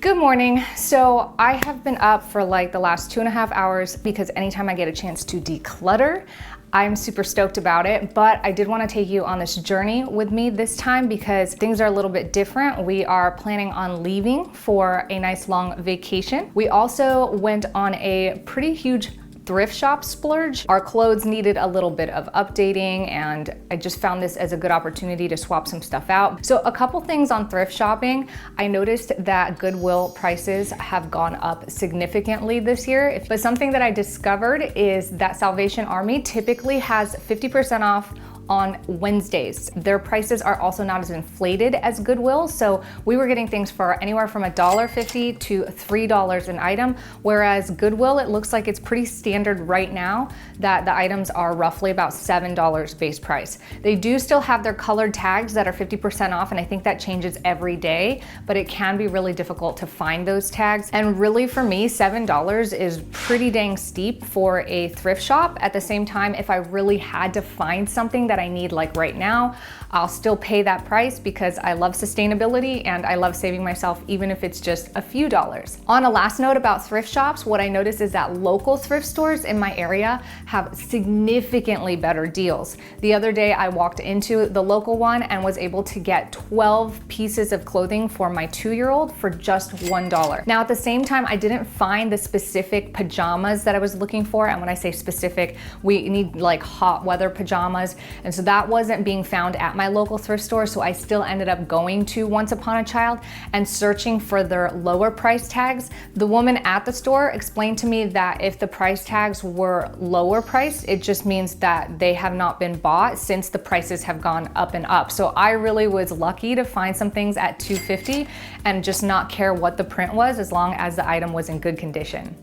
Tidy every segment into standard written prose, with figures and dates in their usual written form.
Good morning. So I have been up for like the last 2.5 hours because anytime I get a chance to declutter, I'm super stoked about it, but I did want to take you on this journey with me this time because things are a little bit different. We are planning on leaving for a nice long vacation. We also went on a pretty huge thrift shop splurge. Our clothes needed a little bit of updating and I just found this as a good opportunity to swap some stuff out. So a couple things on thrift shopping. I noticed that Goodwill prices have gone up significantly this year, but something that I discovered is that Salvation Army typically has 50% off on Wednesdays. Their prices are also not as inflated as Goodwill, so we were getting things for anywhere from $1.50 to $3 an item, whereas Goodwill, it looks like it's pretty standard right now that the items are roughly about $7 base price. They do still have their colored tags that are 50% off, and I think that changes every day, but it can be really difficult to find those tags. And really for me, $7 is pretty dang steep for a thrift shop. At the same time, if I really had to find something that I need like right now, I'll still pay that price because I love sustainability and I love saving myself even if it's just a few dollars. On a last note about thrift shops, what I noticed is that local thrift stores in my area have significantly better deals. The other day I walked into the local one and was able to get 12 pieces of clothing for my 2-year-old for just $1. Now at the same time, I didn't find the specific pajamas that I was looking for, and when I say specific, we need like hot weather pajamas, and so that wasn't being found at my local thrift store, so I still ended up going to Once Upon a Child and searching for their lower price tags. The woman at the store explained to me that if the price tags were lower priced, it just means that they have not been bought since the prices have gone up and up. So I really was lucky to find some things at $2.50 and just not care what the print was as long as the item was in good condition.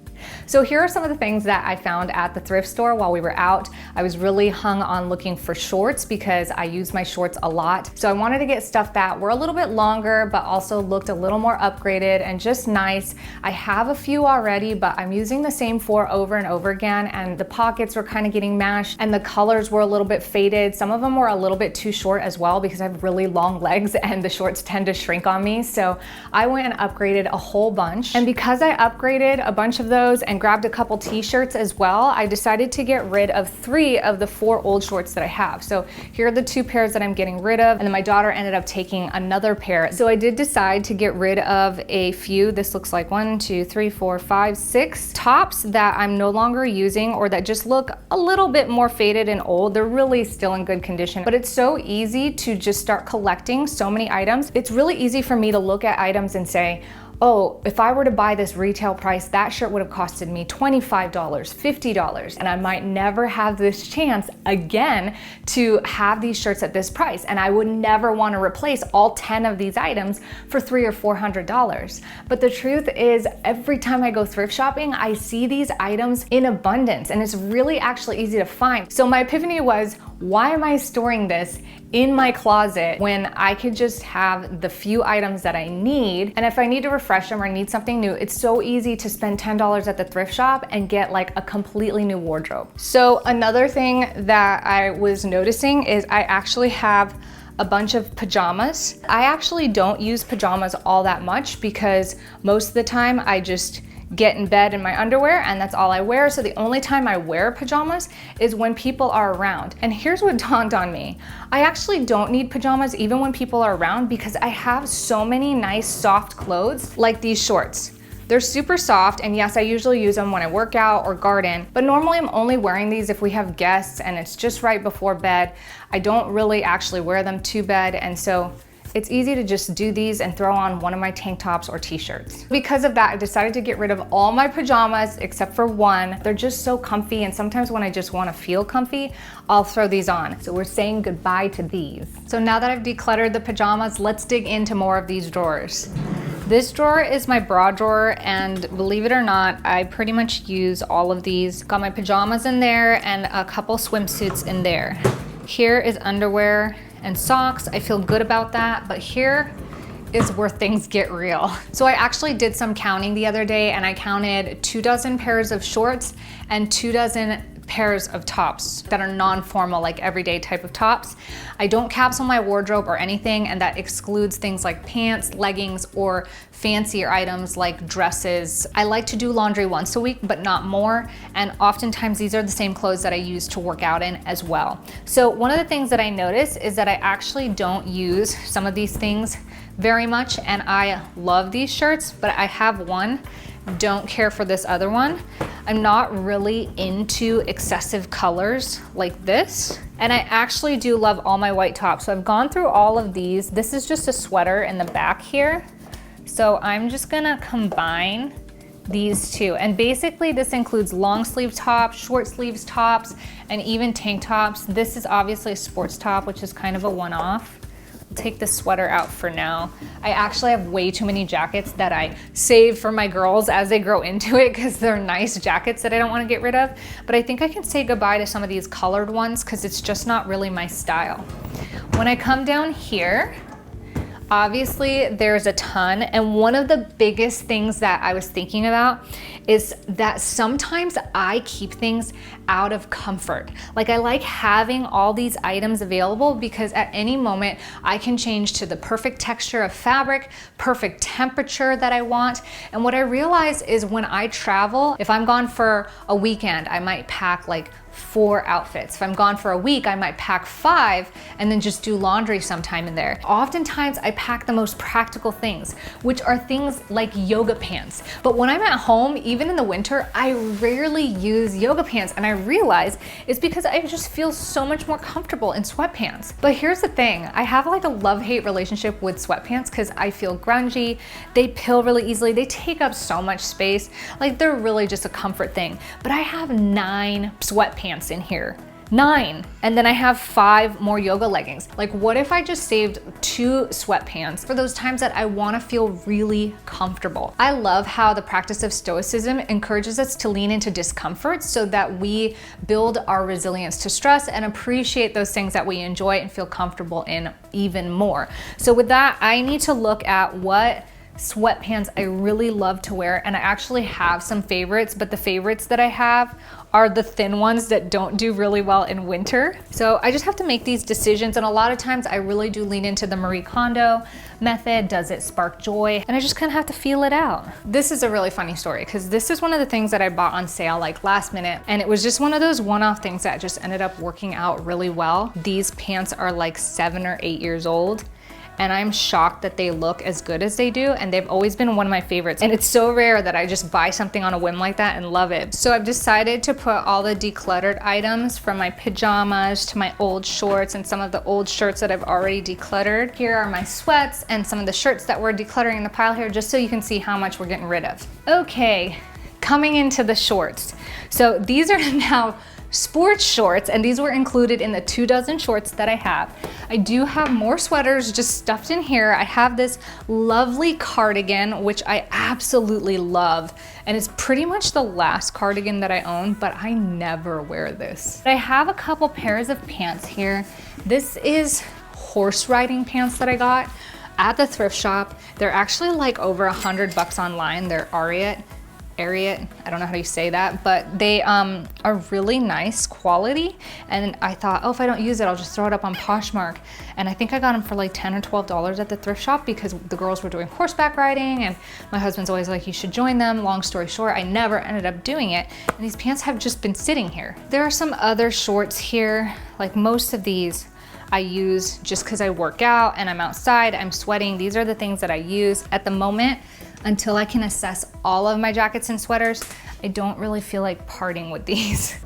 So here are some of the things that I found at the thrift store while we were out. I was really hung on looking for shorts because I use my shorts a lot. So I wanted to get stuff that were a little bit longer, but also looked a little more upgraded and just nice. I have a few already, but I'm using the same 4 over and over again, and the pockets were kind of getting mashed and the colors were a little bit faded. Some of them were a little bit too short as well because I have really long legs and the shorts tend to shrink on me. So I went and upgraded a whole bunch. And because I upgraded a bunch of those and grabbed a couple t-shirts as well, I decided to get rid of 3 of the 4 old shorts that I have. So here are the 2 pairs that I'm getting rid of, and then my daughter ended up taking another pair. So I did decide to get rid of a few. This looks like 1, 2, 3, 4, 5, 6 tops that I'm no longer using or that just look a little bit more faded and old. They're really still in good condition, but it's so easy to just start collecting so many items. It's really easy for me to look at items and say, oh, if I were to buy this retail price, that shirt would have costed me $25, $50, and I might never have this chance again to have these shirts at this price. And I would never want to replace all 10 of these items for $300 or $400. But the truth is, every time I go thrift shopping, I see these items in abundance, and it's really actually easy to find. So my epiphany was, why am I storing this in my closet when I could just have the few items that I need? And if I need to refresh them or need something new, it's so easy to spend $10 at the thrift shop and get like a completely new wardrobe. So another thing that I was noticing is I actually have a bunch of pajamas. I actually don't use pajamas all that much because most of the time I just get in bed in my underwear and that's all I wear. So the only time I wear pajamas is when people are around. And here's what dawned on me. I actually don't need pajamas even when people are around because I have so many nice soft clothes like these shorts. They're super soft, and yes, I usually use them when I work out or garden, but normally I'm only wearing these if we have guests and it's just right before bed. I don't really actually wear them to bed, and so it's easy to just do these and throw on one of my tank tops or t-shirts. Because of that, I decided to get rid of all my pajamas except for one. They're just so comfy, and sometimes when I just want to feel comfy, I'll throw these on. So we're saying goodbye to these. So now that I've decluttered the pajamas, let's dig into more of these drawers. This drawer is my bra drawer, and believe it or not, I pretty much use all of these. Got my pajamas in there and a couple swimsuits in there. Here is underwear and socks. I feel good about that, but here is where things get real. So I actually did some counting the other day and I counted 24 pairs of shorts and 24 pairs of tops that are non-formal, like everyday type of tops. I don't capsule my wardrobe or anything, and that excludes things like pants, leggings, or fancier items like dresses. I like to do laundry once a week, but not more, and oftentimes these are the same clothes that I use to work out in as well. So one of the things that I notice is that I actually don't use some of these things very much, and I love these shirts, but I have one, don't care for this other one. I'm not really into excessive colors like this. And I actually do love all my white tops. So I've gone through all of these. This is just a sweater in the back here. So I'm just gonna combine these two. And basically this includes long sleeve tops, short sleeves tops, and even tank tops. This is obviously a sports top, which is kind of a one-off. Take the sweater out for now. I actually have way too many jackets that I save for my girls as they grow into it because they're nice jackets that I don't want to get rid of. But I think I can say goodbye to some of these colored ones because it's just not really my style. When I come down here, obviously there's a ton, and one of the biggest things that I was thinking about is that sometimes I keep things out of comfort. Like I like having all these items available because at any moment I can change to the perfect texture of fabric, perfect temperature that I want. And what I realize is when I travel, if I'm gone for a weekend, I might pack like 4 outfits. If I'm gone for a week, I might pack 5 and then just do laundry sometime in there. Oftentimes I pack the most practical things, which are things like yoga pants. But when I'm at home, even in the winter, I rarely use yoga pants, and I realize it's because I just feel so much more comfortable in sweatpants. But here's the thing, I have like a love-hate relationship with sweatpants because I feel grungy, they pill really easily, they take up so much space, like they're really just a comfort thing. But I have 9 sweatpants in here. 9. And then I have 5 more yoga leggings. Like what if I just saved 2 sweatpants for those times that I want to feel really comfortable? I love how the practice of stoicism encourages us to lean into discomfort so that we build our resilience to stress and appreciate those things that we enjoy and feel comfortable in even more. So with that, I need to look at what sweatpants I really love to wear, and I actually have some favorites, but the favorites that I have are the thin ones that don't do really well in winter. So I just have to make these decisions, and a lot of times I really do lean into the Marie Kondo method. Does it spark joy? And I just kind of have to feel it out. This is a really funny story because this is one of the things that I bought on sale like last minute, and it was just one of those one-off things that just ended up working out really well. These pants are like 7 or 8 years old, and I'm shocked that they look as good as they do, and they've always been one of my favorites. And it's so rare that I just buy something on a whim like that and love it. So I've decided to put all the decluttered items from my pajamas to my old shorts and some of the old shirts that I've already decluttered. Here are my sweats and some of the shirts that we're decluttering in the pile here, just so you can see how much we're getting rid of. Okay, coming into the shorts. So these are now sports shorts, and these were included in the 24 shorts that I have. I do have more sweaters just stuffed in here. I have this lovely cardigan, which I absolutely love, and it's pretty much the last cardigan that I own, but I never wear this. I have a couple pairs of pants here. This is horse riding pants that I got at the thrift shop. They're actually like over $100 online. They're Ariat, I don't know how you say that, but they are really nice quality. And I thought, oh, if I don't use it, I'll just throw it up on Poshmark. And I think I got them for like $10 or $12 at the thrift shop because the girls were doing horseback riding, and my husband's always like, you should join them. Long story short, I never ended up doing it. And these pants have just been sitting here. There are some other shorts here, like most of these I use just because I work out and I'm outside, I'm sweating. These are the things that I use at the moment. Until I can assess all of my jackets and sweaters, I don't really feel like parting with these.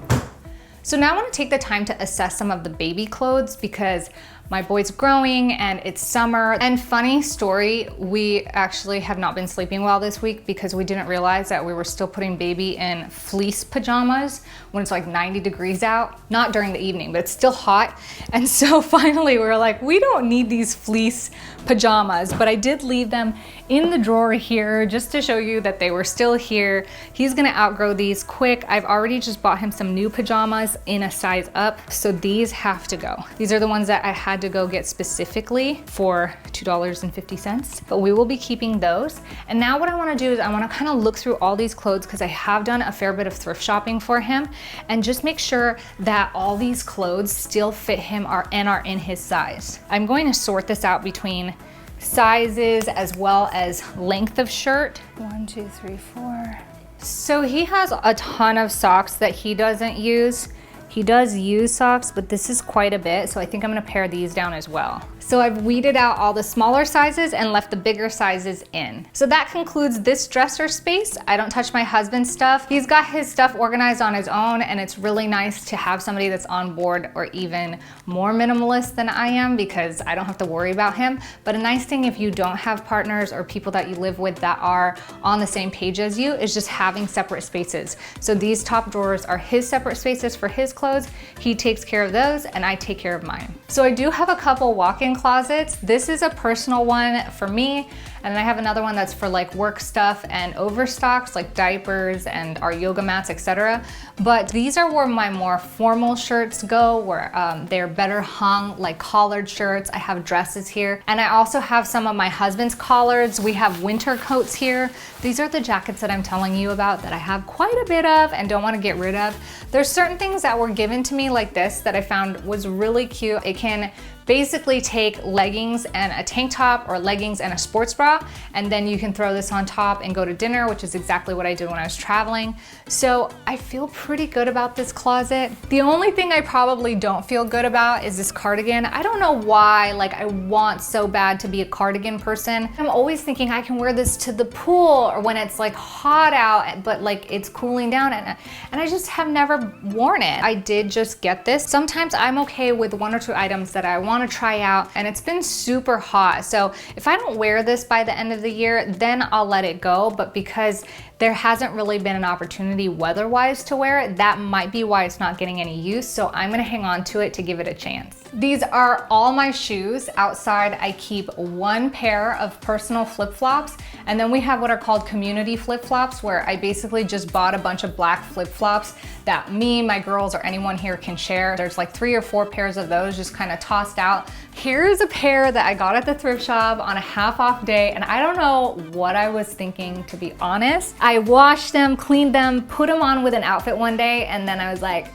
So now I want to take the time to assess some of the baby clothes because my boy's growing and it's summer. And funny story, we actually have not been sleeping well this week because we didn't realize that we were still putting baby in fleece pajamas when it's like 90 degrees out. Not during the evening, but it's still hot. And so finally we were like, we don't need these fleece pajamas, but I did leave them in the drawer here just to show you that they were still here. He's gonna outgrow these quick. I've already just bought him some new pajamas in a size up, so these have to go. These are the ones that I had had to go get specifically for $2.50, but we will be keeping those. And now what I wanna do is I wanna kind of look through all these clothes because I have done a fair bit of thrift shopping for him and just make sure that all these clothes still fit him and are in his size. I'm going to sort this out between sizes as well as length of shirt. 1, 2, 3, 4. So he has a ton of socks that he doesn't use. He does use socks, but this is quite a bit, so I think I'm gonna pare these down as well. So I've weeded out all the smaller sizes and left the bigger sizes in. So that concludes this dresser space. I don't touch my husband's stuff. He's got his stuff organized on his own, and it's really nice to have somebody that's on board or even more minimalist than I am because I don't have to worry about him. But a nice thing if you don't have partners or people that you live with that are on the same page as you is just having separate spaces. So these top drawers are his separate spaces for his clothes. He takes care of those and I take care of mine. So I do have a couple walk-in closets. This is a personal one for me, and I have another one that's for like work stuff and overstocks like diapers and our yoga mats, etc. But these are where my more formal shirts go, where they're better hung, like collared shirts. I have dresses here, and I also have some of my husband's collards. We have winter coats here. These are the jackets that I'm telling you about that I have quite a bit of and don't want to get rid of. There's certain things that were given to me like this that I found was really cute. It can basically take leggings and a tank top or leggings and a sports bra, and then you can throw this on top and go to dinner, which is exactly what I did when I was traveling. So I feel pretty good about this closet. The only thing I probably don't feel good about is this cardigan. I don't know why, like I want so bad to be a cardigan person. I'm always thinking I can wear this to the pool or when it's like hot out, but like it's cooling down, and I just have never worn it. I did just get this. Sometimes I'm okay with 1 or 2 items that I want to try out, and it's been super hot. So if I don't wear this by the end of the year, then I'll let it go. But because there hasn't really been an opportunity weather-wise to wear it, that might be why it's not getting any use. So I'm gonna hang on to it to give it a chance. These are all my shoes. Outside, I keep 1 pair of personal flip-flops, and then we have what are called community flip-flops, where I basically just bought a bunch of black flip-flops that me, my girls, or anyone here can share. There's like 3 or 4 pairs of those just kind of tossed out. Here's a pair that I got at the thrift shop on a half-off day, and I don't know what I was thinking, to be honest. I washed them, cleaned them, put them on with an outfit one day, and then I was like,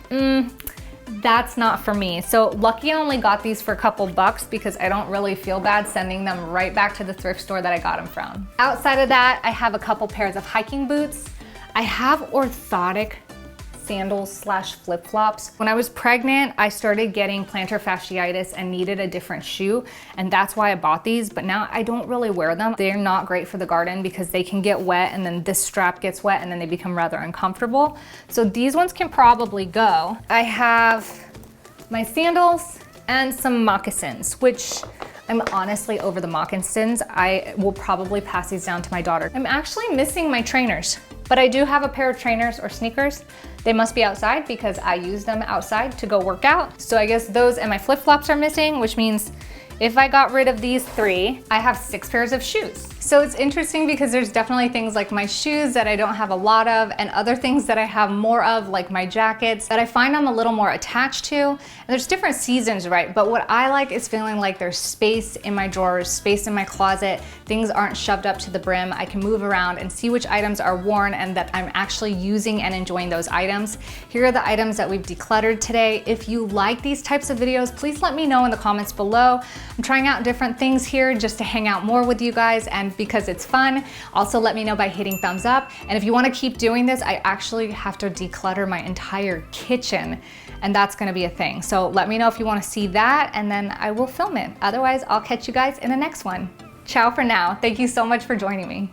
that's not for me. So lucky I only got these for a couple bucks because I don't really feel bad sending them right back to the thrift store that I got them from. Outside of that, I have a couple pairs of hiking boots. I have orthotic sandals slash flip-flops. When I was pregnant, I started getting plantar fasciitis and needed a different shoe, and that's why I bought these, but now I don't really wear them. They're not great for the garden because they can get wet and then this strap gets wet and then they become rather uncomfortable. So these ones can probably go. I have my sandals and some moccasins, which I'm honestly over the moccasins. I will probably pass these down to my daughter. I'm actually missing my trainers, but I do have a pair of trainers or sneakers. They must be outside because I use them outside to go work out. So I guess those and my flip-flops are missing, which means if I got rid of these 3, I have 6 pairs of shoes. So it's interesting because there's definitely things like my shoes that I don't have a lot of, and other things that I have more of, like my jackets, that I find I'm a little more attached to. And there's different seasons, right? But what I like is feeling like there's space in my drawers, space in my closet. Things aren't shoved up to the brim. I can move around and see which items are worn and that I'm actually using and enjoying those items. Here are the items that we've decluttered today. If you like these types of videos, please let me know in the comments below. I'm trying out different things here just to hang out more with you guys and because it's fun. Also let me know by hitting thumbs up. And if you want to keep doing this, I actually have to declutter my entire kitchen, and that's going to be a thing. So let me know if you want to see that, and then I will film it. Otherwise, I'll catch you guys in the next one. Ciao for now. Thank you so much for joining me.